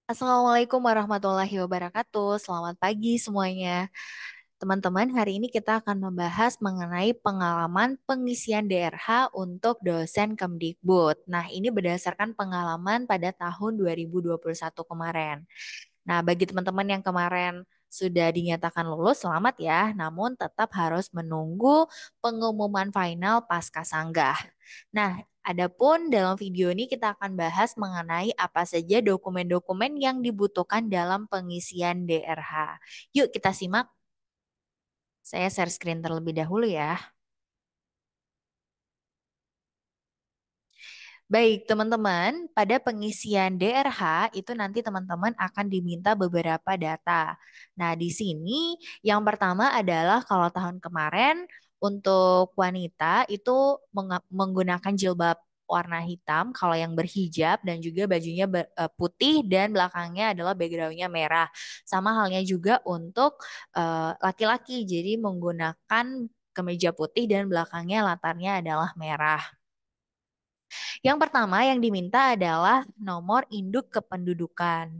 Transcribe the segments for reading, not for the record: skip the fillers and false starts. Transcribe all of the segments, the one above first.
Assalamualaikum warahmatullahi wabarakatuh. Selamat pagi semuanya. Teman-teman, hari ini kita akan membahas mengenai pengalaman pengisian DRH untuk dosen Kemdikbud. Nah, ini berdasarkan pengalaman pada tahun 2021 kemarin. Nah, bagi teman-teman yang kemarin sudah dinyatakan lulus, selamat ya. Namun tetap harus menunggu pengumuman final pasca sanggah. Nah, adapun dalam video ini kita akan bahas mengenai apa saja dokumen-dokumen yang dibutuhkan dalam pengisian DRH. Yuk kita simak. Saya share screen terlebih dahulu ya. Baik, teman-teman, pada pengisian DRH itu nanti teman-teman akan diminta beberapa data. Nah, di sini yang pertama adalah kalau tahun kemarin untuk wanita itu menggunakan jilbab warna hitam kalau yang berhijab dan juga bajunya putih dan belakangnya adalah backgroundnya merah. Sama halnya juga untuk laki-laki, jadi menggunakan kemeja putih dan belakangnya latarnya adalah merah. Yang pertama yang diminta adalah nomor induk kependudukan.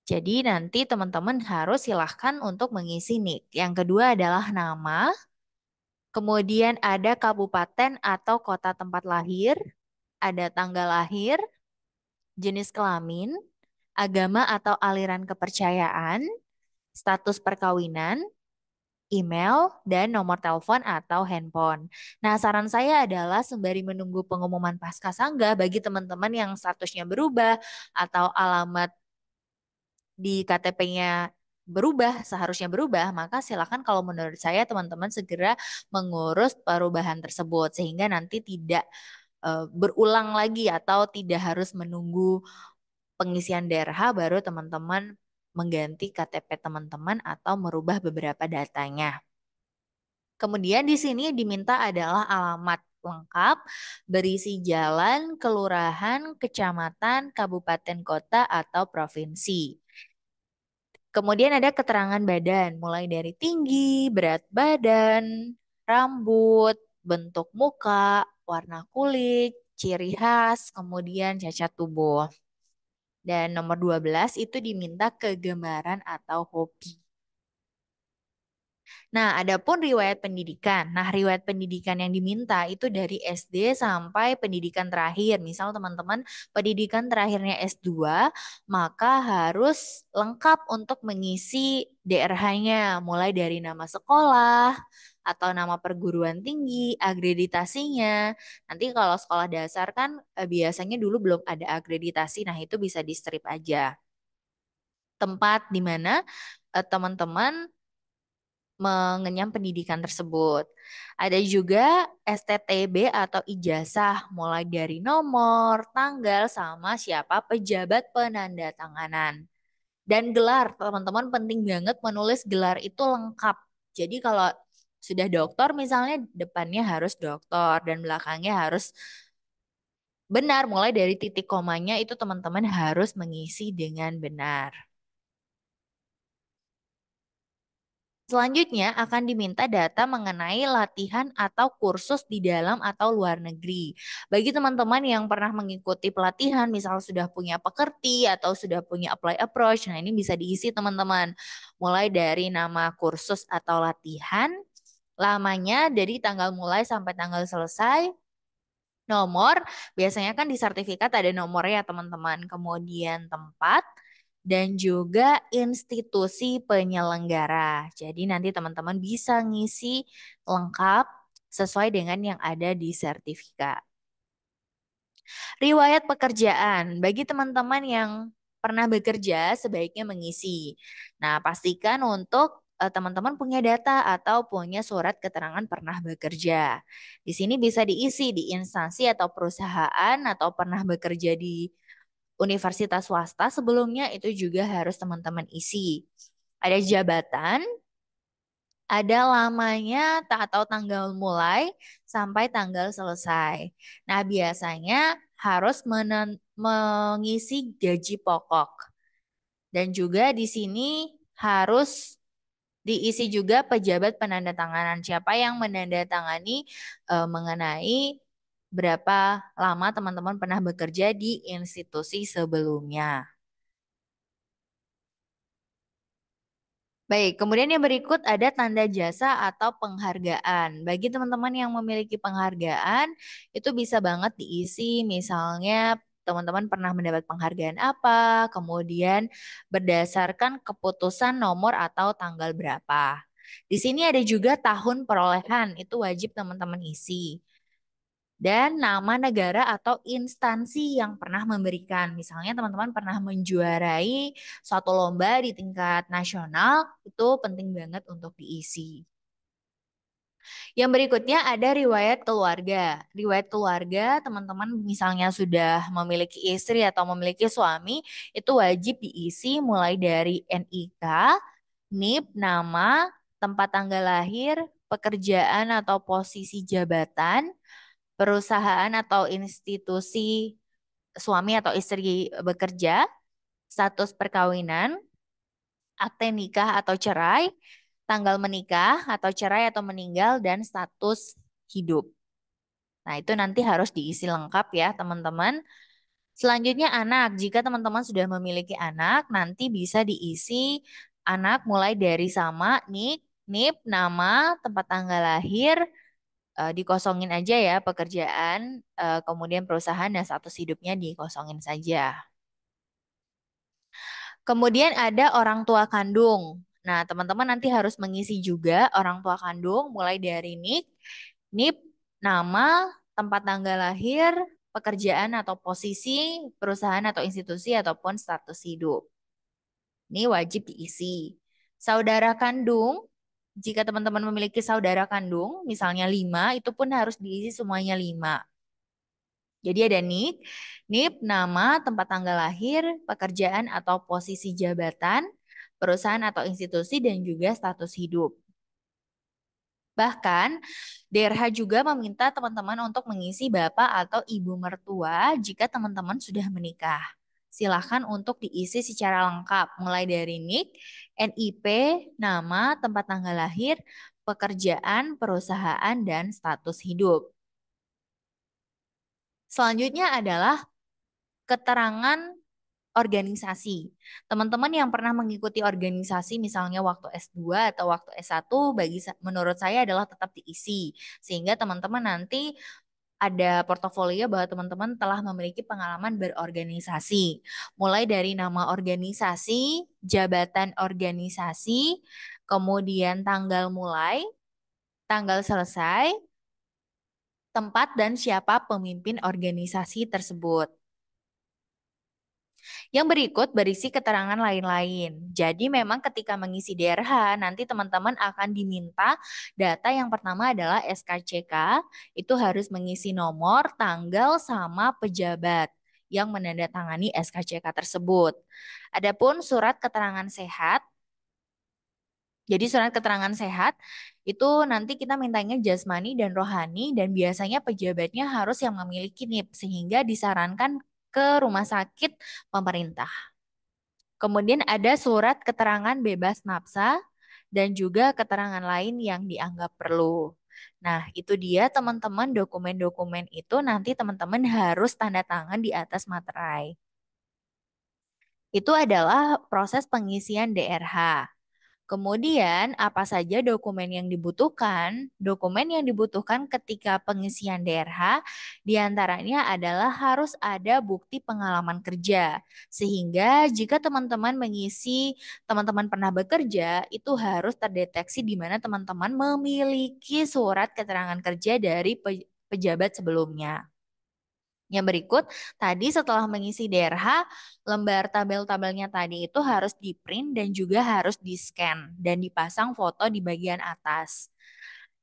Jadi nanti teman-teman harus silahkan untuk mengisi NIK. Yang kedua adalah nama, kemudian ada kabupaten atau kota tempat lahir, ada tanggal lahir, jenis kelamin, agama atau aliran kepercayaan, status perkawinan, email, dan nomor telepon atau handphone. Nah, saran saya adalah sembari menunggu pengumuman pasca sanggah bagi teman-teman yang statusnya berubah atau alamat di KTP-nya berubah, seharusnya berubah, maka silakan kalau menurut saya teman-teman segera mengurus perubahan tersebut sehingga nanti tidak berulang lagi atau tidak harus menunggu pengisian DRH baru teman-teman mengganti KTP teman-teman atau merubah beberapa datanya. Kemudian di sini diminta adalah alamat lengkap berisi jalan, kelurahan, kecamatan, kabupaten, kota, atau provinsi. Kemudian ada keterangan badan, mulai dari tinggi, berat badan, rambut, bentuk muka, warna kulit, ciri khas, kemudian cacat tubuh. Dan nomor 12 itu diminta kegemaran atau hobi. Nah, adapun riwayat pendidikan. Nah, riwayat pendidikan yang diminta itu dari SD sampai pendidikan terakhir. Misal teman-teman pendidikan terakhirnya S2, maka harus lengkap untuk mengisi DRH-nya, mulai dari nama sekolah atau nama perguruan tinggi, akreditasinya. Nanti kalau sekolah dasar kan biasanya dulu belum ada akreditasi, nah itu bisa di-strip aja. Tempat di mana teman-teman mengenyam pendidikan tersebut. Ada juga STTB atau ijazah, mulai dari nomor, tanggal, sama siapa pejabat penandatanganan. Dan gelar, teman-teman penting banget menulis gelar itu lengkap. Jadi kalau sudah doktor misalnya depannya harus doktor dan belakangnya harus benar, mulai dari titik komanya itu teman-teman harus mengisi dengan benar. Selanjutnya akan diminta data mengenai latihan atau kursus di dalam atau luar negeri. Bagi teman-teman yang pernah mengikuti pelatihan, misal sudah punya pekerti atau sudah punya apply approach, nah ini bisa diisi teman-teman. Mulai dari nama kursus atau latihan, lamanya dari tanggal mulai sampai tanggal selesai, nomor, biasanya kan di sertifikat ada nomornya teman-teman. Kemudian tempat dan juga institusi penyelenggara. Jadi nanti teman-teman bisa ngisi lengkap sesuai dengan yang ada di sertifikat. Riwayat pekerjaan bagi teman-teman yang pernah bekerja sebaiknya mengisi. Nah, pastikan untuk teman-teman punya data atau punya surat keterangan pernah bekerja. Di sini bisa diisi di instansi atau perusahaan atau pernah bekerja di universitas swasta sebelumnya itu juga harus teman-teman isi. Ada jabatan, ada lamanya atau tanggal mulai sampai tanggal selesai. Nah, biasanya harus mengisi gaji pokok. Dan juga di sini harus diisi juga pejabat penandatanganan. Siapa yang menandatangani mengenai berapa lama teman-teman pernah bekerja di institusi sebelumnya. Baik, kemudian yang berikut ada tanda jasa atau penghargaan. Bagi teman-teman yang memiliki penghargaan, itu bisa banget diisi misalnya teman-teman pernah mendapat penghargaan apa, kemudian berdasarkan keputusan nomor atau tanggal berapa. Di sini ada juga tahun perolehan, itu wajib teman-teman isi dan nama negara atau instansi yang pernah memberikan. Misalnya teman-teman pernah menjuarai suatu lomba di tingkat nasional, itu penting banget untuk diisi. Yang berikutnya ada riwayat keluarga. Riwayat keluarga, teman-teman misalnya sudah memiliki istri atau memiliki suami, itu wajib diisi mulai dari NIK, NIP, nama, tempat tanggal lahir, pekerjaan atau posisi jabatan, perusahaan atau institusi suami atau istri bekerja, status perkawinan, akte nikah atau cerai, tanggal menikah atau cerai atau meninggal, dan status hidup. Nah, itu nanti harus diisi lengkap ya, teman-teman. Selanjutnya anak. Jika teman-teman sudah memiliki anak, nanti bisa diisi anak mulai dari sama, nik, nip, nama, tempat tanggal lahir, dikosongin aja ya pekerjaan, kemudian perusahaan dan status hidupnya dikosongin saja. Kemudian ada orang tua kandung. Nah, teman-teman nanti harus mengisi juga orang tua kandung mulai dari nik, nip, nama, tempat tanggal lahir, pekerjaan atau posisi, perusahaan atau institusi ataupun status hidup. Ini wajib diisi. Saudara kandung, jika teman-teman memiliki saudara kandung, misalnya 5, itu pun harus diisi semuanya 5. Jadi ada nik, NIP, nama, tempat tanggal lahir, pekerjaan atau posisi jabatan, perusahaan atau institusi, dan juga status hidup. Bahkan, DRH juga meminta teman-teman untuk mengisi bapak atau ibu mertua jika teman-teman sudah menikah. Silahkan untuk diisi secara lengkap, mulai dari NIK, NIP, nama, tempat tanggal lahir, pekerjaan, perusahaan, dan status hidup. Selanjutnya adalah keterangan organisasi. Teman-teman yang pernah mengikuti organisasi misalnya waktu S2 atau waktu S1 menurut saya adalah tetap diisi sehingga teman-teman nanti ada portofolio bahwa teman-teman telah memiliki pengalaman berorganisasi. Mulai dari nama organisasi, jabatan organisasi, kemudian tanggal mulai, tanggal selesai, tempat dan siapa pemimpin organisasi tersebut. Yang berikut berisi keterangan lain-lain. Jadi memang ketika mengisi DRH, nanti teman-teman akan diminta data yang pertama adalah SKCK, itu harus mengisi nomor, tanggal, sama pejabat yang menandatangani SKCK tersebut. Adapun surat keterangan sehat, jadi surat keterangan sehat itu nanti kita mintanya jasmani dan rohani dan biasanya pejabatnya harus yang memiliki NIP sehingga disarankan ke rumah sakit pemerintah. Kemudian ada surat keterangan bebas nafsa dan juga keterangan lain yang dianggap perlu. Nah, itu dia teman-teman dokumen-dokumen itu nanti teman-teman harus tanda tangan di atas materai. Itu adalah proses pengisian DRH. Kemudian, apa saja dokumen yang dibutuhkan? Dokumen yang dibutuhkan ketika pengisian DRH diantaranya adalah harus ada bukti pengalaman kerja. Sehingga jika teman-teman mengisi, teman-teman pernah bekerja, itu harus terdeteksi di mana teman-teman memiliki surat keterangan kerja dari pejabat sebelumnya. Yang berikut, tadi setelah mengisi DRH, lembar tabel-tabelnya tadi itu harus di-print dan juga harus di-scan dan dipasang foto di bagian atas.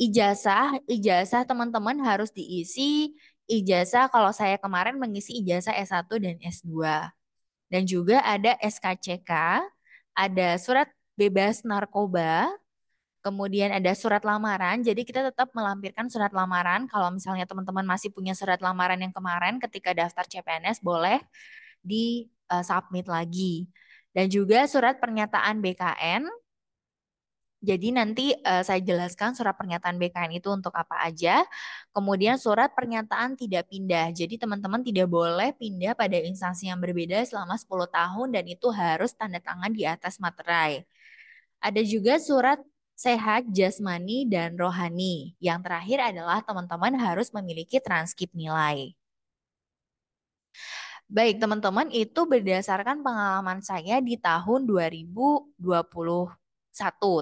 Ijazah teman-teman harus diisi ijazah kalau saya kemarin mengisi ijazah S1 dan S2. Dan juga ada SKCK, ada surat bebas narkoba, kemudian ada surat lamaran, jadi kita tetap melampirkan surat lamaran. Kalau misalnya teman-teman masih punya surat lamaran yang kemarin ketika daftar CPNS, boleh di submit lagi. Dan juga surat pernyataan BKN. Jadi nanti saya jelaskan surat pernyataan BKN itu untuk apa aja. Kemudian surat pernyataan tidak pindah. Jadi teman-teman tidak boleh pindah pada instansi yang berbeda selama 10 tahun dan itu harus tanda tangan di atas materai. Ada juga surat sehat jasmani dan rohani. Yang terakhir adalah teman-teman harus memiliki transkrip nilai. Baik, teman-teman, itu berdasarkan pengalaman saya di tahun 2021,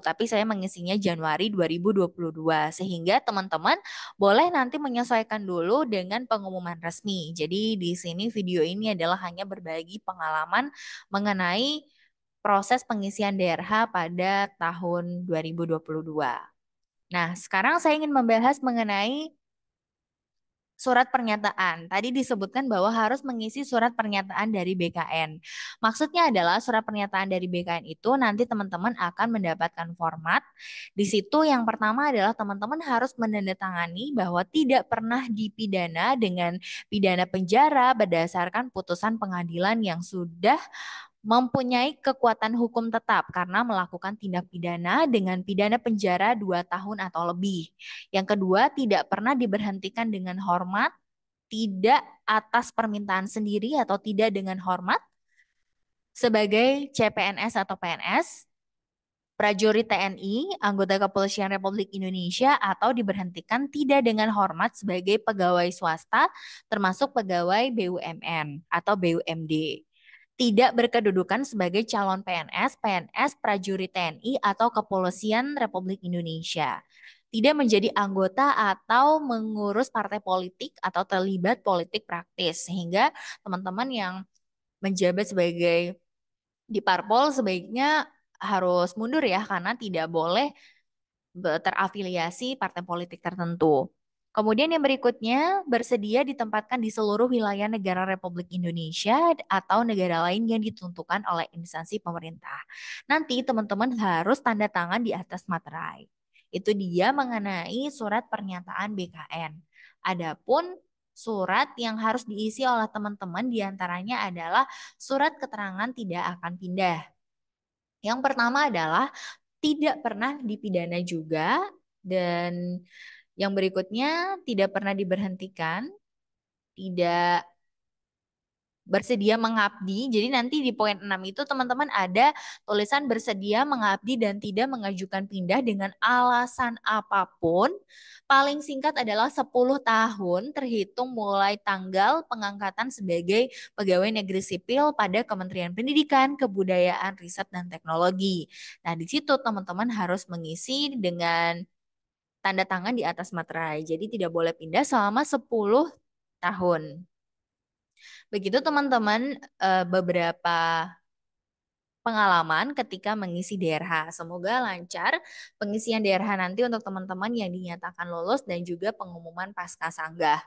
tapi saya mengisinya Januari 2022, sehingga teman-teman boleh nanti menyesuaikan dulu dengan pengumuman resmi. Jadi di sini video ini adalah hanya berbagi pengalaman mengenai proses pengisian DRH pada tahun 2022. Nah, sekarang saya ingin membahas mengenai surat pernyataan. Tadi disebutkan bahwa harus mengisi surat pernyataan dari BKN. Maksudnya adalah surat pernyataan dari BKN itu nanti teman-teman akan mendapatkan format. Di situ yang pertama adalah teman-teman harus menandatangani bahwa tidak pernah dipidana dengan pidana penjara berdasarkan putusan pengadilan yang sudah mempunyai kekuatan hukum tetap karena melakukan tindak pidana dengan pidana penjara 2 tahun atau lebih. Yang kedua, tidak pernah diberhentikan dengan hormat, tidak atas permintaan sendiri atau tidak dengan hormat sebagai CPNS atau PNS, prajurit TNI, anggota Kepolisian Republik Indonesia, atau diberhentikan tidak dengan hormat sebagai pegawai swasta, termasuk pegawai BUMN atau BUMD. Tidak berkedudukan sebagai calon PNS, PNS, prajurit TNI, atau Kepolisian Republik Indonesia. Tidak menjadi anggota atau mengurus partai politik atau terlibat politik praktis. Sehingga teman-teman yang menjabat sebagai di parpol sebaiknya harus mundur ya karena tidak boleh terafiliasi partai politik tertentu. Kemudian yang berikutnya, bersedia ditempatkan di seluruh wilayah negara Republik Indonesia atau negara lain yang ditentukan oleh instansi pemerintah. Nanti teman-teman harus tanda tangan di atas materai. Itu dia mengenai surat pernyataan BKN. Adapun surat yang harus diisi oleh teman-teman diantaranya adalah surat keterangan tidak akan pindah. Yang pertama adalah tidak pernah dipidana juga, dan yang berikutnya tidak pernah diberhentikan, tidak bersedia mengabdi. Jadi nanti di poin 6 itu teman-teman ada tulisan bersedia mengabdi dan tidak mengajukan pindah dengan alasan apapun. Paling singkat adalah 10 tahun terhitung mulai tanggal pengangkatan sebagai pegawai negeri sipil pada Kementerian Pendidikan, Kebudayaan, Riset, dan Teknologi. Nah, di situ teman-teman harus mengisi dengan tanda tangan di atas materai. Jadi tidak boleh pindah selama 10 tahun. Begitu teman-teman beberapa pengalaman ketika mengisi DRH. Semoga lancar pengisian DRH nanti untuk teman-teman yang dinyatakan lulus dan juga pengumuman pasca sanggah.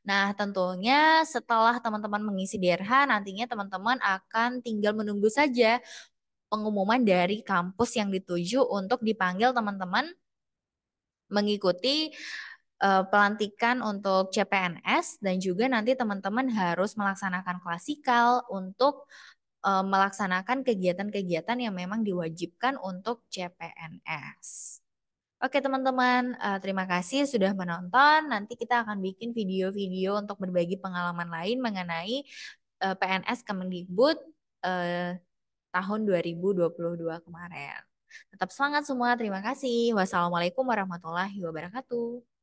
Nah, tentunya setelah teman-teman mengisi DRH, nantinya teman-teman akan tinggal menunggu saja pengumuman dari kampus yang dituju untuk dipanggil teman-teman mengikuti pelantikan untuk CPNS dan juga nanti teman-teman harus melaksanakan klasikal untuk melaksanakan kegiatan-kegiatan yang memang diwajibkan untuk CPNS. Oke teman-teman, terima kasih sudah menonton. Nanti kita akan bikin video-video untuk berbagi pengalaman lain mengenai PNS Kemendikbud eh, tahun 2022 kemarin. Tetap semangat semua, terima kasih. Wassalamualaikum warahmatullahi wabarakatuh.